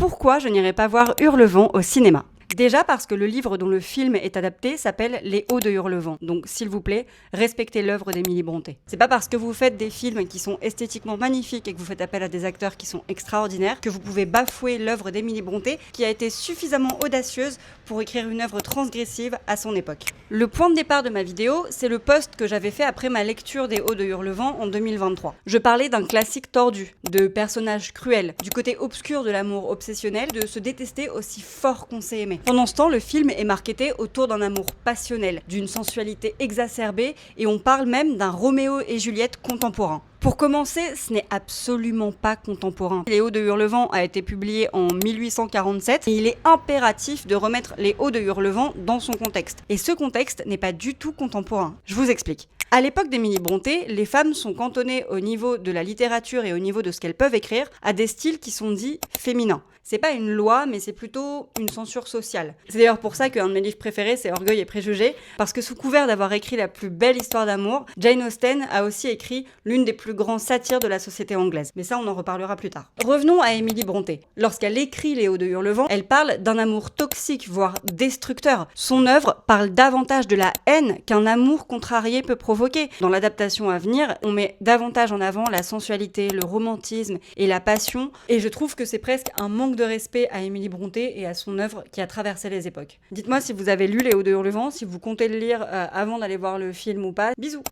Pourquoi je n'irai pas voir Hurlevent au cinéma ? Déjà parce que le livre dont le film est adapté s'appelle Les Hauts de Hurlevent. Donc s'il vous plaît, respectez l'œuvre d'Émilie Brontë. C'est pas parce que vous faites des films qui sont esthétiquement magnifiques et que vous faites appel à des acteurs qui sont extraordinaires que vous pouvez bafouer l'œuvre d'Émilie Brontë qui a été suffisamment audacieuse pour écrire une œuvre transgressive à son époque. Le point de départ de ma vidéo, c'est le post que j'avais fait après ma lecture des Hauts de Hurlevent en 2023. Je parlais d'un classique tordu, de personnages cruels, du côté obscur de l'amour obsessionnel, de se détester aussi fort qu'on s'est aimé. Pendant ce temps, le film est marketé autour d'un amour passionnel, d'une sensualité exacerbée, et on parle même d'un Roméo et Juliette contemporain. Pour commencer, ce n'est absolument pas contemporain. Les Hauts de Hurlevent a été publié en 1847 et il est impératif de remettre Les Hauts de Hurlevent dans son contexte. Et ce contexte n'est pas du tout contemporain. Je vous explique. À l'époque d'Émilie Brontë, les femmes sont cantonnées au niveau de la littérature et au niveau de ce qu'elles peuvent écrire à des styles qui sont dits féminins. C'est pas une loi, mais c'est plutôt une censure sociale. C'est d'ailleurs pour ça qu'un de mes livres préférés, c'est Orgueil et Préjugés, parce que sous couvert d'avoir écrit la plus belle histoire d'amour, Jane Austen a aussi écrit l'une des plus grands satires de la société anglaise. Mais ça, on en reparlera plus tard. Revenons à Émilie Brontë. Lorsqu'elle écrit Les Hauts de Hurlevent, elle parle d'un amour toxique, voire destructeur. Son œuvre parle davantage de la haine qu'un amour contrarié peut provoquer. Dans l'adaptation à venir, on met davantage en avant la sensualité, le romantisme et la passion, et je trouve que c'est presque un manque de respect à Émilie Brontë et à son œuvre qui a traversé les époques. Dites-moi si vous avez lu Les Hauts de Hurlevent, si vous comptez le lire avant d'aller voir le film ou pas. Bisous!